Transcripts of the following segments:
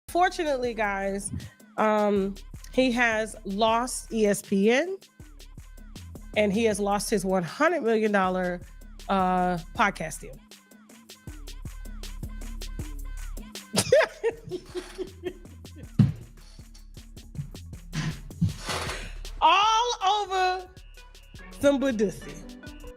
Fortunately, guys, he has lost ESPN and he has lost his $100 million podcast deal. All over some Badusi.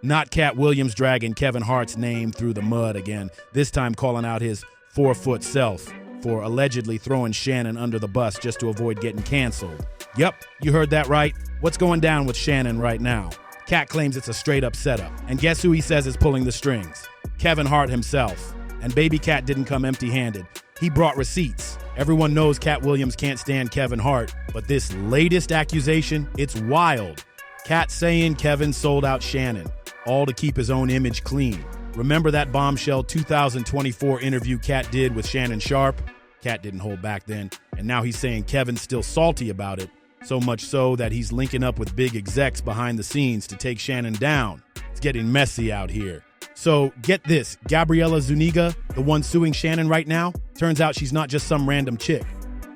Not Katt Williams dragging Kevin Hart's name through the mud again, this time calling out his 4-foot self for allegedly throwing Shannon under the bus just to avoid getting canceled. Yep, you heard that right. What's going down with Shannon right now? Katt claims it's a straight-up setup. And guess who he says is pulling the strings? Kevin Hart himself. And baby Katt didn't come empty-handed. He brought receipts. Everyone knows Katt Williams can't stand Kevin Hart, but this latest accusation, it's wild. Katt saying Kevin sold out Shannon, all to keep his own image clean. Remember that bombshell 2024 interview Katt did with Shannon Sharpe? Katt didn't hold back then, and now he's saying Kevin's still salty about it, so much so that he's linking up with big execs behind the scenes to take Shannon down. It's getting messy out here. So get this, Gabriella Zuniga, the one suing Shannon right now, turns out she's not just some random chick.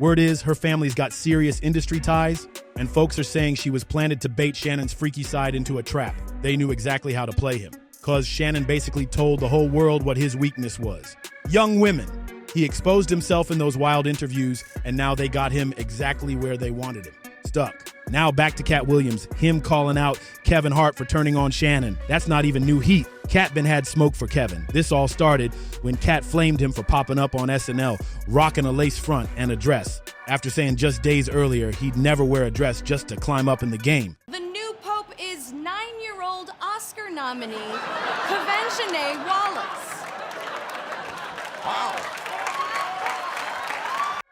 Word is her family's got serious industry ties, and folks are saying she was planted to bait Shannon's freaky side into a trap. They knew exactly how to play him, because Shannon basically told the whole world what his weakness was. Young women. He exposed himself in those wild interviews, and now they got him exactly where they wanted him. Stuck. Now back to Katt Williams, him calling out Kevin Hart for turning on Shannon. That's not even new heat. Katt been had smoke for Kevin. This all started when Katt flamed him for popping up on SNL, rocking a lace front and a dress, after saying just days earlier he'd never wear a dress just to climb up in the game. The new pope is 9-year-old Oscar nominee, Kavenshané Wallace. Wow.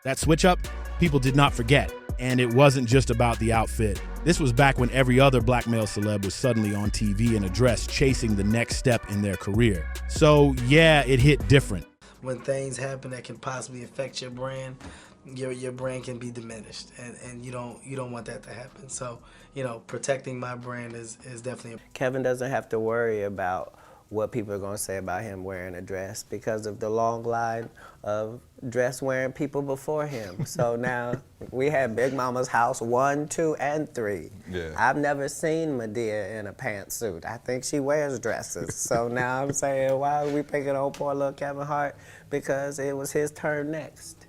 That switch up, people did not forget. And it wasn't just about the outfit. This was back when every other black male celeb was suddenly on TV in a dress chasing the next step in their career. So yeah, it hit different. When things happen that can possibly affect your brand, your brand can be diminished, and you don't want that to happen. So, protecting my brand is definitely. Kevin doesn't have to worry about what people are going to say about him wearing a dress because of the long line of dress-wearing people before him. So now we had Big Mama's house 1, 2, and 3. Yeah. I've never seen Medea in a pantsuit. I think she wears dresses. So now I'm saying, why are we picking on poor little Kevin Hart? Because it was his turn next.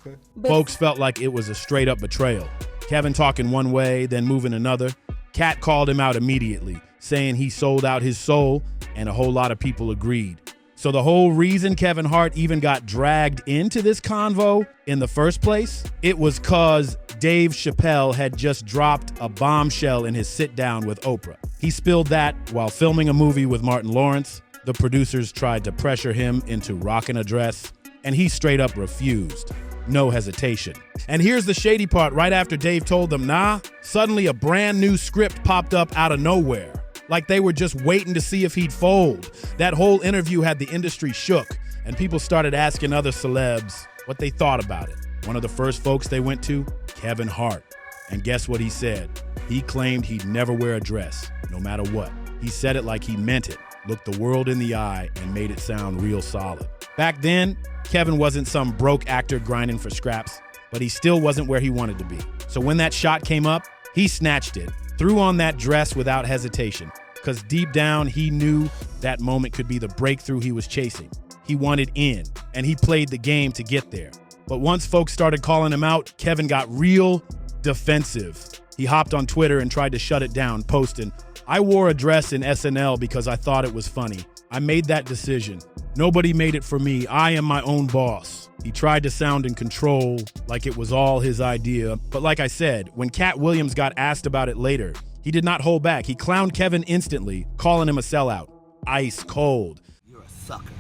Okay. Folks felt like it was a straight-up betrayal. Kevin talking one way, then moving another. Katt called him out immediately, saying he sold out his soul, and a whole lot of people agreed. So the whole reason Kevin Hart even got dragged into this convo in the first place, it was cause Dave Chappelle had just dropped a bombshell in his sit-down with Oprah. He spilled that while filming a movie with Martin Lawrence. The producers tried to pressure him into rocking a dress, and he straight up refused. No hesitation. And here's the shady part. Right after Dave told them, nah, suddenly a brand new script popped up out of nowhere. Like they were just waiting to see if he'd fold. That whole interview had the industry shook, and people started asking other celebs what they thought about it. One of the first folks they went to, Kevin Hart. And guess what he said? He claimed he'd never wear a dress, no matter what. He said it like he meant it, looked the world in the eye, and made it sound real solid. Back then, Kevin wasn't some broke actor grinding for scraps, but he still wasn't where he wanted to be. So when that shot came up, he snatched it, threw on that dress without hesitation, because deep down he knew that moment could be the breakthrough he was chasing. He wanted in, and he played the game to get there. But once folks started calling him out, Kevin got real defensive. He hopped on Twitter and tried to shut it down, posting, "I wore a dress in SNL because I thought it was funny. I made that decision. Nobody made it for me. I am my own boss." He tried to sound in control, like it was all his idea. But like I said, when Katt Williams got asked about it later, he did not hold back. He clowned Kevin instantly, calling him a sellout. Ice cold. You're a sucker.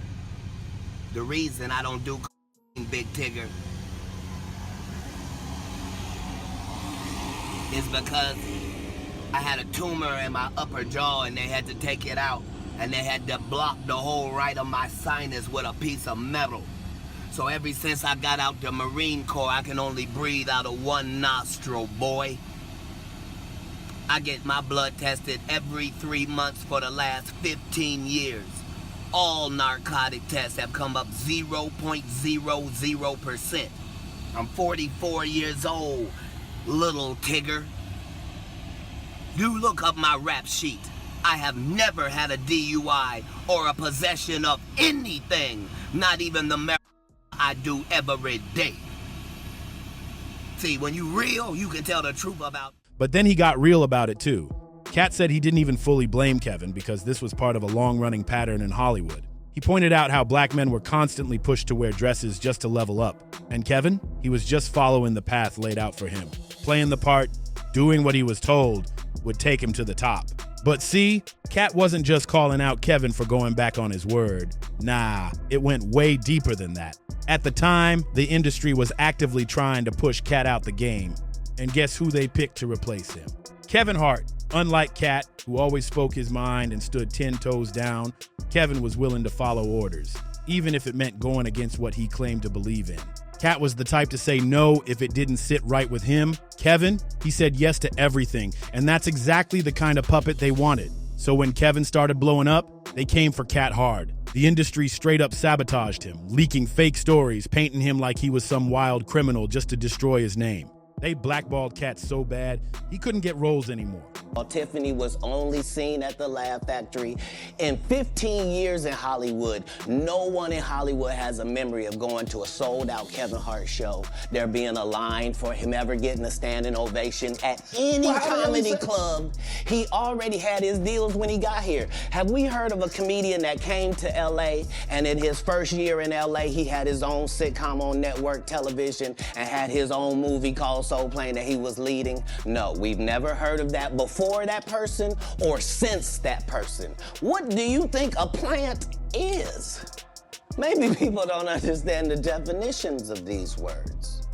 The reason I don't do Big Tigger is because I had a tumor in my upper jaw and they had to take it out, and they had to block the whole right of my sinus with a piece of metal. So ever since I got out the Marine Corps, I can only breathe out of one nostril, boy. I get my blood tested every 3 months for the last 15 years. All narcotic tests have come up 0.00%. I'm 44 years old, little Tigger. You look up my rap sheet. I have never had a DUI or a possession of anything, not even the marijuana I do every day. See, when you real, you can tell the truth about. But then he got real about it too. Katt said he didn't even fully blame Kevin because this was part of a long-running pattern in Hollywood. He pointed out how black men were constantly pushed to wear dresses just to level up. And Kevin, he was just following the path laid out for him. Playing the part, doing what he was told, would take him to the top. But see, Katt wasn't just calling out Kevin for going back on his word. Nah, it went way deeper than that. At the time, the industry was actively trying to push Katt out the game. And guess who they picked to replace him? Kevin Hart. Unlike Katt, who always spoke his mind and stood 10 toes down, Kevin was willing to follow orders, even if it meant going against what he claimed to believe in. Katt was the type to say no if it didn't sit right with him. Kevin, he said yes to everything, and that's exactly the kind of puppet they wanted. So when Kevin started blowing up, they came for Katt hard. The industry straight up sabotaged him, leaking fake stories, painting him like he was some wild criminal just to destroy his name. They blackballed Katt so bad, he couldn't get roles anymore. Tiffany was only seen at the Laugh Factory. In 15 years in Hollywood, no one in Hollywood has a memory of going to a sold-out Kevin Hart show, there being a line for him ever getting a standing ovation at any comedy club. He already had his deals when he got here. Have we heard of a comedian that came to LA and in his first year in LA, he had his own sitcom on network television and had his own movie called Soul Plane that he was leading? No, we've never heard of that before that person or since that person. What do you think a plant is? Maybe people don't understand the definitions of these words.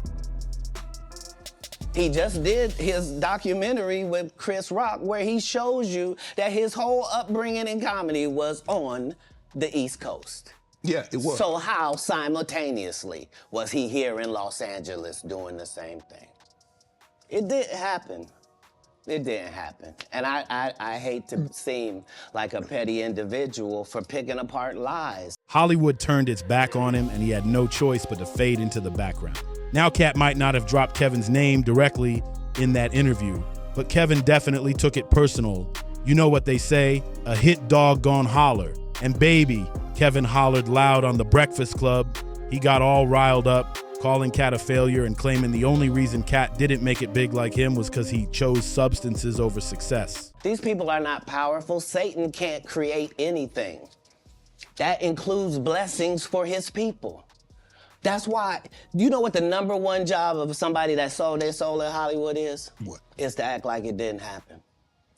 He just did his documentary with Chris Rock where he shows you that his whole upbringing in comedy was on the East Coast. Yeah, it was. So how simultaneously was he here in Los Angeles doing the same thing? It didn't happen. It didn't happen. And I hate to seem like a petty individual for picking apart lies. Hollywood turned its back on him and he had no choice but to fade into the background. Now Katt might not have dropped Kevin's name directly in that interview, but Kevin definitely took it personal. You know what they say, a hit dog gon' holler. And baby, Kevin hollered loud on The Breakfast Club. He got all riled up, calling Katt a failure and claiming the only reason Katt didn't make it big like him was because he chose substances over success. These people are not powerful. Satan can't create anything. That includes blessings for his people. That's why, you know what the #1 job of somebody that sold their soul in Hollywood is? What? Is to act like it didn't happen.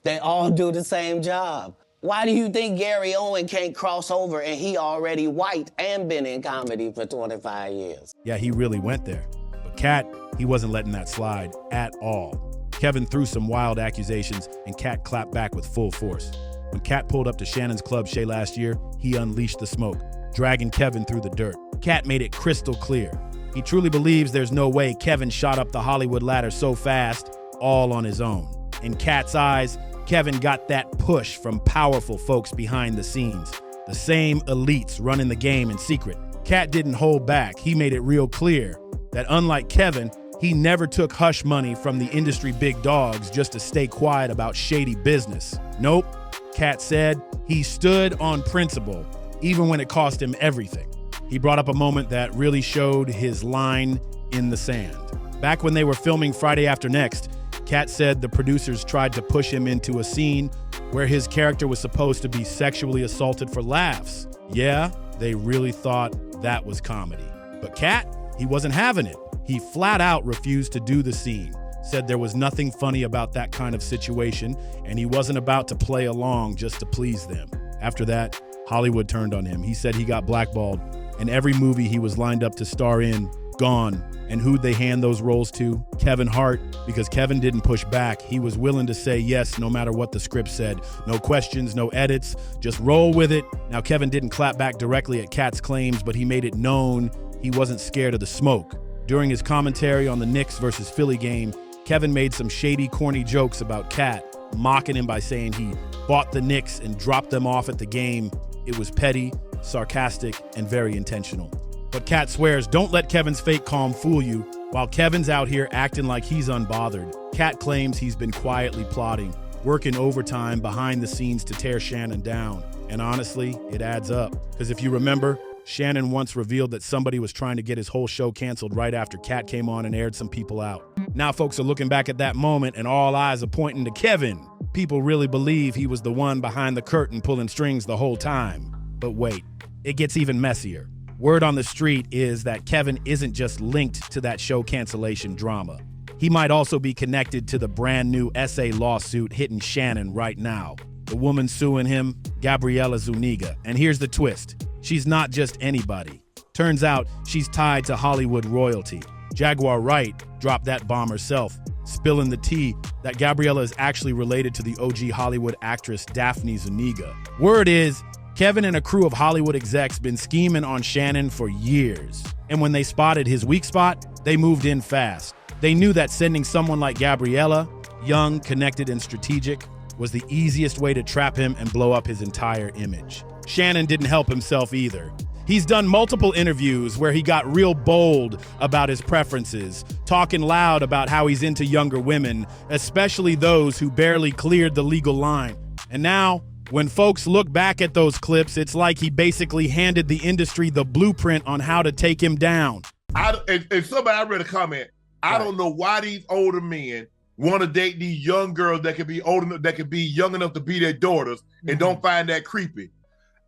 They all do the same job. Why do you think Gary Owen can't cross over and he already white and been in comedy for 25 years? Yeah, he really went there. But Katt, he wasn't letting that slide at all. Kevin threw some wild accusations and Katt clapped back with full force. When Katt pulled up to Shannon's Club Shay last year, he unleashed the smoke, dragging Kevin through the dirt. Katt made it crystal clear. He truly believes there's no way Kevin shot up the Hollywood ladder so fast, all on his own. In Katt's eyes, Kevin got that push from powerful folks behind the scenes, the same elites running the game in secret. Katt didn't hold back. He made it real clear that unlike Kevin, he never took hush money from the industry big dogs just to stay quiet about shady business. Nope, Katt said he stood on principle, even when it cost him everything. He brought up a moment that really showed his line in the sand. Back when they were filming Friday After Next, Katt said the producers tried to push him into a scene where his character was supposed to be sexually assaulted for laughs. Yeah, they really thought that was comedy. But Katt, he wasn't having it. He flat out refused to do the scene, said there was nothing funny about that kind of situation, and he wasn't about to play along just to please them. After that, Hollywood turned on him. He said he got blackballed, and every movie he was lined up to star in, gone. And who'd they hand those roles to? Kevin Hart, because Kevin didn't push back. He was willing to say yes no matter what the script said. No questions, no edits, just roll with it. Now, Kevin didn't clap back directly at Katt's claims, but he made it known he wasn't scared of the smoke. During his commentary on the Knicks versus Philly game, Kevin made some shady, corny jokes about Katt, mocking him by saying he bought the Knicks and dropped them off at the game. It was petty, sarcastic, and very intentional. But Katt swears, don't let Kevin's fake calm fool you. While Kevin's out here acting like he's unbothered, Katt claims he's been quietly plotting, working overtime behind the scenes to tear Shannon down. And honestly, it adds up. Because if you remember, Shannon once revealed that somebody was trying to get his whole show canceled right after Katt came on and aired some people out. Now folks are looking back at that moment and all eyes are pointing to Kevin. People really believe he was the one behind the curtain pulling strings the whole time. But wait, it gets even messier. Word on the street is that Kevin isn't just linked to that show cancellation drama. He might also be connected to the brand new SA lawsuit hitting Shannon right now. The woman suing him, Gabriella Zuniga. And here's the twist. She's not just anybody. Turns out she's tied to Hollywood royalty. Jaguar Wright dropped that bomb herself, spilling the tea that Gabriella is actually related to the OG Hollywood actress Daphne Zuniga. Word is, Kevin and a crew of Hollywood execs been scheming on Shannon for years. And when they spotted his weak spot, they moved in fast. They knew that sending someone like Gabriella, young, connected, and strategic, was the easiest way to trap him and blow up his entire image. Shannon didn't help himself either. He's done multiple interviews where he got real bold about his preferences, talking loud about how he's into younger women, especially those who barely cleared the legal line. And now, when folks look back at those clips, it's like he basically handed the industry the blueprint on how to take him down. And somebody, I read a comment, I don't know why these older men want to date these young girls that can be old enough, that can be young enough to be their daughters and don't find that creepy.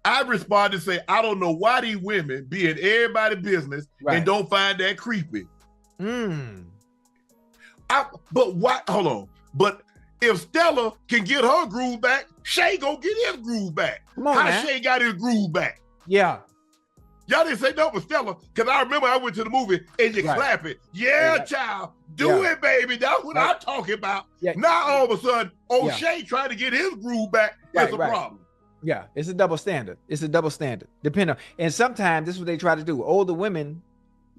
I responded and say, I don't know why these women be in everybody's business and don't find that creepy. But why, hold on. But if Stella can get her groove back, Shay gonna get his groove back. Come on, How man. Shay got his groove back? Yeah. Y'all didn't say no for Stella, because I remember I went to the movie and you clap it. Yeah, child, do it, baby. That's what I'm talking about. Now all of a sudden, O'Shea trying to get his groove back is a problem. Yeah, it's a double standard. It's a double standard. And sometimes this is what they try to do. Older women,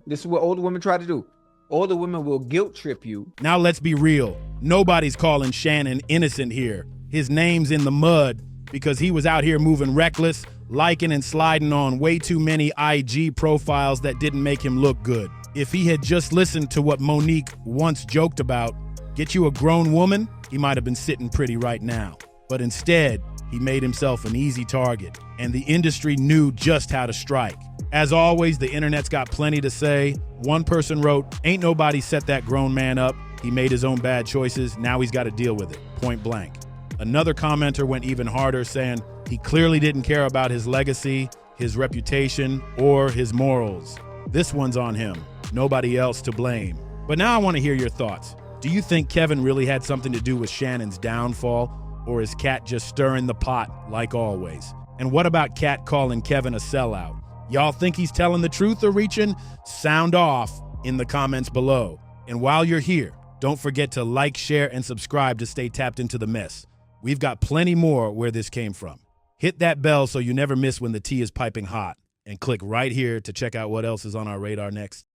this is what older women try to do. Older women will guilt trip you. Now let's be real. Nobody's calling Shannon innocent here. His name's in the mud because he was out here moving reckless, liking and sliding on way too many IG profiles that didn't make him look good. If he had just listened to what Monique once joked about, get you a grown woman, he might have been sitting pretty right now. But instead, he made himself an easy target, and the industry knew just how to strike. As always, the internet's got plenty to say. One person wrote, "Ain't nobody set that grown man up. He made his own bad choices. Now he's got to deal with it, point blank." Another commenter went even harder, saying he clearly didn't care about his legacy, his reputation, or his morals. This one's on him. Nobody else to blame. But now I want to hear your thoughts. Do you think Kevin really had something to do with Shannon's downfall? Or is Katt just stirring the pot like always? And what about Katt calling Kevin a sellout? Y'all think he's telling the truth or reaching? Sound off in the comments below. And while you're here, don't forget to like, share, and subscribe to stay tapped into the mess. We've got plenty more where this came from. Hit that bell so you never miss when the tea is piping hot. And click right here to check out what else is on our radar next.